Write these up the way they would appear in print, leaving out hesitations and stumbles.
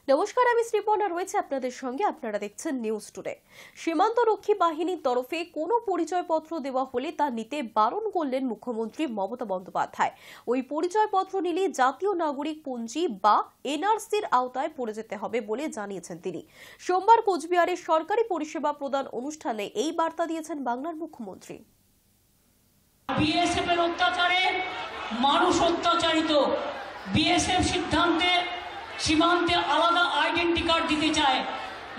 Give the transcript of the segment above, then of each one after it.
নমস্কার, আমি শ্রীপর্ণা রয়েছে আপনাদের সঙ্গে। আপনারা দেখছেন নিউজ টুডে। সীমান্ত রক্ষী বাহিনীর তরফে কোনো পরিচয়পত্র দেওয়া হলে তা নিতে বারণ করলেন মুখ্যমন্ত্রী মমতা বন্দ্যোপাধ্যায়। ওই পরিচয়পত্র নিলে জাতীয় নাগরিক পঞ্জি বা এনআরসির আওতায় পড়ে যেতে হবে বলে জানিয়েছেন তিনি। সোমবার কোচবিহারের সরকারি পরিষেবা প্রদান অনুষ্ঠানে এই বার্তা দিয়েছেন বাংলার মুখ্যমন্ত্রী। বিএসএফ এর অত্যাচারে মানুষ অত্যাচারিত। বিএসএফ সিদ্ধান্তে সীমান্তে আলাদা আইডেন্টি কার্ড দিতে চায়।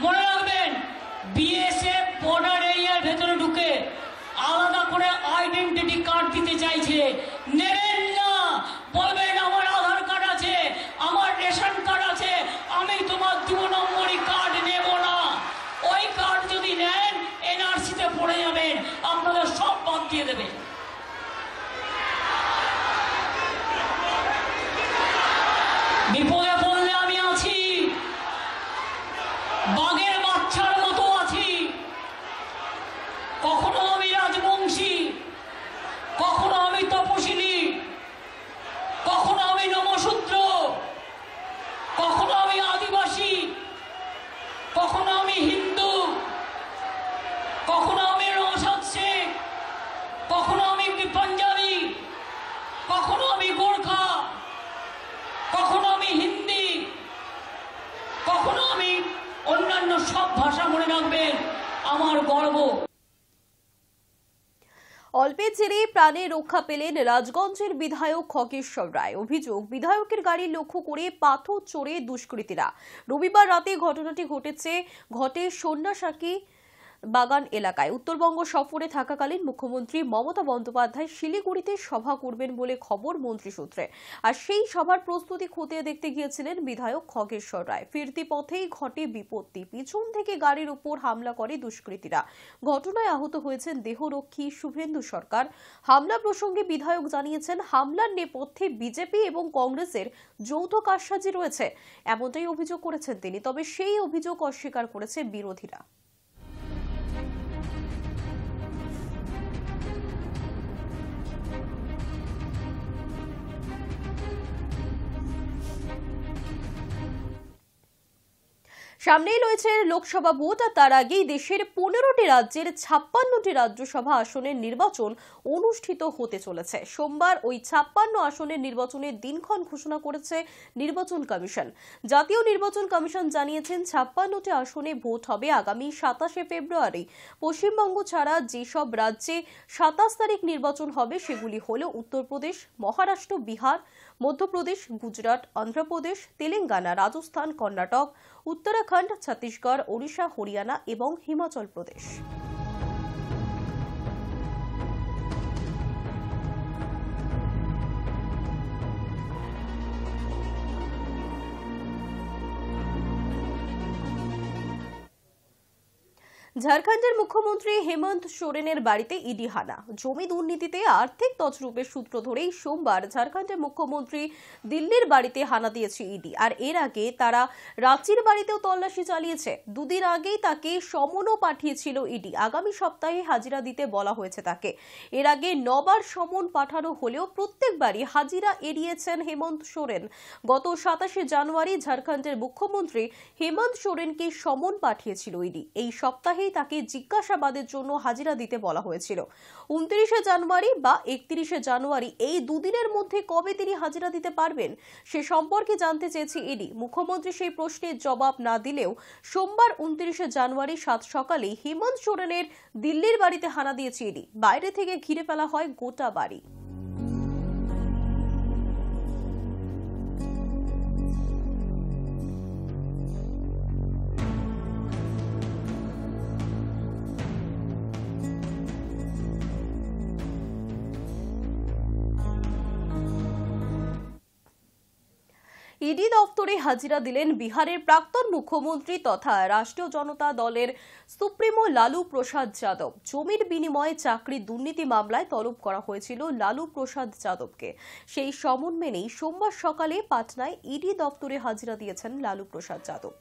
মনে রাখবেন, বিএসএফ বর্ডার এরিয়ার ভেতরে ঢুকে আলাদা করে আইডেন্টিটি কার্ড দিতে চাইছে। নেবেন না, বলবেন আমার আধার কার্ড আছে, আমার রেশন কার্ড আছে, আমি তোমার 2 নম্বরই কার্ড নেব না। ওই কার্ড যদি নেন এনআরসিতে পড়ে যাবেন, আপনাদের সব বাদ দিয়ে দেবে। বিপদে পড়লে আমি আছি, বাঘের বাচ্চার মতো আছি। কখনো আমি রাজবংশী, কখনো আমি তপশিলি, কখনো আমি নমশূদ্র, কখনো আমি আদিবাসী, কখনো আমি হিন্দু, কখনো আমি নওশাদ শেখ, কখনো আমি পাঞ্জাবি, কখনো আমি গোর্খা, কখনো আমি হিন্দি, কখনো আমি অন্যান্য সব ভাষা। মনে রাখবেন, আমার গর্ব। অল্পের জেরে প্রাণে রক্ষা পেলেন রাজগঞ্জের বিধায়ক খগেশ্বর রায়। অভিযোগ, বিধায়কের গাড়ি লক্ষ্য করে পাথর চোরে দুষ্কৃতীরা। রবিবার রাতে ঘটনাটি ঘটে সন্ন্যাসাকি বাগান এলাকায়। উত্তরবঙ্গ সফরে থাকাকালীন মুখ্যমন্ত্রী মমতা বন্দ্যোপাধ্যায় শিলিগুড়িতে সভা করবেন বলে খবর মন্ত্রী সূত্রে। আর সেই সভার প্রস্তুতি খতিয়ে দেখতে গিয়েছিলেন বিধায়ক খগেশ্বর রায়। ফিরতি পথেই ঘটে বিপত্তি। পিছন থেকে গাড়ির উপর হামলা করে দুষ্কৃতীরা। ঘটনায় আহত হয়েছেন দেহরক্ষী শুভেন্দু সরকার। হামলা প্রসঙ্গে বিধায়ক জানিয়েছেন, হামলার নেপথ্যে বিজেপি এবং কংগ্রেসের যৌথ কারসাজি রয়েছে, এমনটাই অভিযোগ করেছেন তিনি। তবে সেই অভিযোগ অস্বীকার করেছে বিরোধীরা। সামনেই রয়েছে লোকসভা ভোট, আর তার আগেই দেশের 15টি রাজ্যের 56টি রাজ্যসভা আসনের নির্বাচন অনুষ্ঠিত হতে চলেছে। সোমবার ওই 56 আসনের নির্বাচনের দিনক্ষণ ঘোষণা করেছে নির্বাচন কমিশন। জাতীয় নির্বাচন কমিশন জানিয়েছেন, 56টি আসনে ভোট হবে আগামী 27শে ফেব্রুয়ারি। পশ্চিমবঙ্গ ছাড়া যেসব রাজ্যে 27 তারিখ নির্বাচন হবে সেগুলি হল উত্তরপ্রদেশ, মহারাষ্ট্র, বিহার, মধ্যপ্রদেশ, গুজরাট, অন্ধ্রপ্রদেশ, তেলেঙ্গানা, রাজস্থান, কর্ণাটক, উত্তরাখণ্ড, ছত্তিশগড়, ওড়িশা, হরিয়ানা এবং হিমাচল প্রদেশ। ঝাড়খণ্ডের মুখ্যমন্ত্রী হেমন্ত সোরেনের বাড়িতে ইডি হানা। জমি দুর্নীতিতে আর্থিক তছরূপের সূত্র ধরেই সোমবার ঝাড়খণ্ডের মুখ্যমন্ত্রী দিল্লির বাড়িতে হানা দিয়েছে ইডি। আর এর আগে তারা রাঁচির বাড়িতেও তল্লাশি চালিয়েছে। দুদিন আগেই তাকে সমনও পাঠিয়েছিল ইডি। আগামী সপ্তাহে হাজিরা দিতে বলা হয়েছে তাকে। এর আগে 9 বার সমন পাঠানো হলেও প্রত্যেকবারই হাজিরা এড়িয়েছেন হেমন্ত সোরেন। গত 27শে জানুয়ারি ঝাড়খণ্ডের মুখ্যমন্ত্রী হেমন্ত সোরেনকে সমন পাঠিয়েছিল ইডি। এই সপ্তাহে তাকে জিজ্ঞাসাবাদের জন্য হাজিরা দিতে বলা হয়েছিল। 29শে জানুয়ারি বা 31শে জানুয়ারি, এই দুদিনের মধ্যে কবে তিনি হাজিরা দিতে পারবেন সে সম্পর্কে জানতে চেয়েছে ইডি। মুখ্যমন্ত্রী সেই প্রশ্নের জবাব না দিলেও সোমবার 29শে জানুয়ারি সাত সকালে হেমন্ত সোরেনের দিল্লির বাড়িতে হানা দিয়েছে ইডি। বাইরে থেকে ঘিরে ফেলা হয় গোটা বাড়ি। ইডি দফতরে হাজিরা দিলেন বিহারের প্রাক্তন মুখ্যমন্ত্রী তথা রাষ্ট্রীয় জনতা দলের সুপ্রিমো লালু প্রসাদ যাদব। জমির বিনিময়ে চাকরি দুর্নীতি মামলায় তলব করা হয়েছিল লালু প্রসাদ যাদবকে। সেই সমন মেনেই সোমবার সকালে পাটনায় ইডি দফতরে হাজিরা দিয়েছেন লালু প্রসাদ যাদব।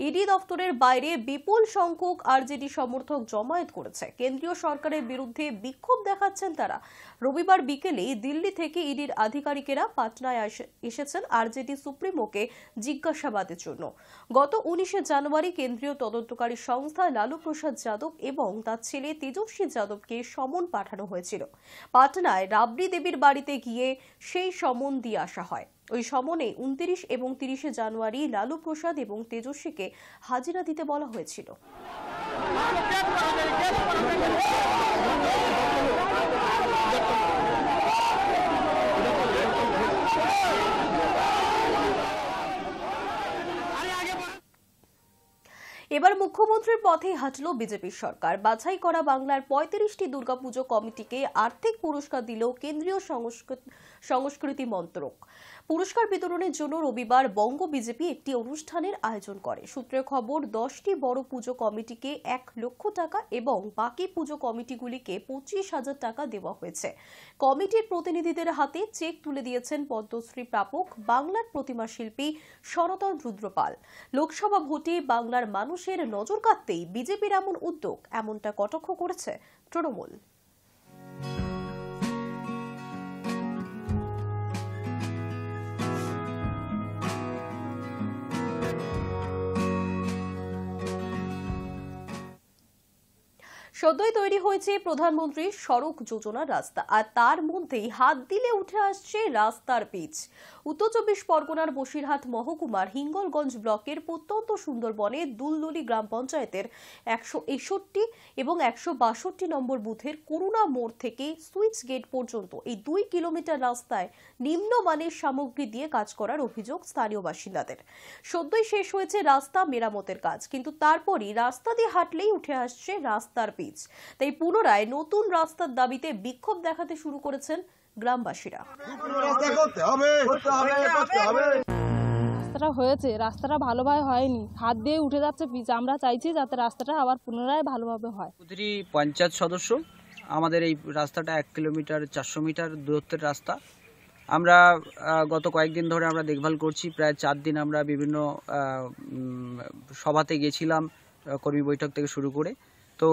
ইডি দফতরের বাইরে বিপুল সংখ্যক আরজেডি সমর্থক জমায়েত করেছে। কেন্দ্রীয় সরকারের বিরুদ্ধে বিক্ষোভ দেখাচ্ছেন তারা। রবিবার বিকেলে দিল্লি থেকে ইডির আধিকারিকেরা পাটনায় এসেছেন আরজেডি সুপ্রিমো সুপ্রিমোকে জিজ্ঞাসাবাদের জন্য। গত 19 জানুয়ারি কেন্দ্রীয় তদন্তকারী সংস্থা লালু প্রসাদ যাদব এবং তার ছেলে তেজস্বী যাদবকে সমন পাঠানো হয়েছিল। পাটনায় রাবড়ি দেবীর বাড়িতে গিয়ে সেই সমন দিয়ে আসা হয়। ওই সমনে 29 এবং 30 জানুয়ারি লালু প্রসাদ এবং তেজস্বীকে হাজিরা দিতে বলা হয়েছিল। এবার মুখ্যমন্ত্রীর পথেই হাঁটল বিজেপির সরকার। বাছাই করা বাংলার 35টি দুর্গাপুজো কমিটিকে আর্থিক পুরস্কার দিল কেন্দ্রীয় সংস্কৃতি মন্ত্রক। পুরস্কার বিতরণের জন্য রবিবার বঙ্গ বিজেপি একটি অনুষ্ঠানের আয়োজন করে। সূত্রের খবর, 10টি বড় পুজো কমিটিকে 1 লক্ষ টাকা এবং বাকি পুজো কমিটিগুলিকে 25,000 টাকা দেওয়া হয়েছে। কমিটির প্রতিনিধিদের হাতে চেক তুলে দিয়েছেন পদ্মশ্রী প্রাপক বাংলার প্রতিমা শিল্পী সনাতন রুদ্রপাল। লোকসভা ভোটে বাংলার মানুষের নজর কাটতেই বিজেপির এমন উদ্যোগ, এমনটা কটাক্ষ করেছে তৃণমূল। সদ্যই তৈরি হয়েছে প্রধানমন্ত্রীর সড়ক যোজনার রাস্তা, আর তার মধ্যেই হাত দিলে উঠে আসছে রাস্তার পিচ। উত্তর 24 পরগনার বসিরহাট মহকুমার হিঙ্গলগঞ্জ ব্লকের প্রত্যন্ত সুন্দরবনে দুলদুলি গ্রাম পঞ্চায়েতের 161 এবং 162 নম্বর বুথের করুণা মোড় থেকে সুইচ গেট পর্যন্ত এই 2 কিলোমিটার রাস্তায় নিম্নমানের সামগ্রী দিয়ে কাজ করার অভিযোগ স্থানীয় বাসিন্দাদের। সদ্যই শেষ হয়েছে রাস্তা মেরামতের কাজ, কিন্তু তারপরই রাস্তা দিয়ে হাঁটলেই উঠে আসছে রাস্তার পিচ। তাই পুনরায় নতুন রাস্তার দাবিতে বিক্ষোভ দেখাতে শুরু করেছেন গ্রামবাসীরা। রাস্তাটা হয়েছে, রাস্তাটা ভালোভাবে হয়নি, হাত দিয়ে উঠে যাচ্ছে পিচ। আমরা চাইছি যাতে রাস্তাটা আবার পুনরায় ভালোভাবে হয়। প্রতিটি পঞ্চায়েত সদস্য আমাদের এই রাস্তাটা 1 কিলোমিটার 400 মিটার দূরত্বের রাস্তা। আমরা গত কয়েকদিন ধরে আমরা দেখভাল করছি। প্রায় 4 দিন আমরা বিভিন্ন সভাতে গেছিলাম, কর্মী বৈঠক থেকে শুরু করে। তো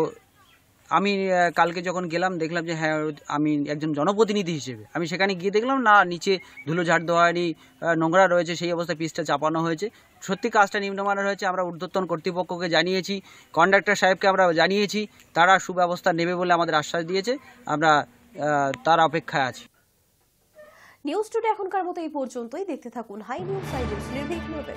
আমি কালকে যখন গেলাম দেখলাম যে হ্যাঁ, আমি একজন জনপ্রতিনিধি হিসেবে আমি সেখানে গিয়ে দেখলাম না, নিচে ধুলো ঝাড় দেওয়া হয়নি, নোংরা রয়েছে, সেই অবস্থায় পিচটা চাপানো হয়েছে। সত্যি কাজটা নিম্নমানের হয়েছে। আমরা ঊর্ধ্বতন কর্তৃপক্ষকে জানিয়েছি, কন্ডাক্টর সাহেবকে আমরা জানিয়েছি, তারা সুব্যবস্থা নেবে বলে আমাদের আশ্বাস দিয়েছে। আমরা তার অপেক্ষায় আছি। নিউজ টুডে এখনকার মতো এই পর্যন্তই। দেখতে থাকুন হাই নিউজ, নির্ভীক নিউজ।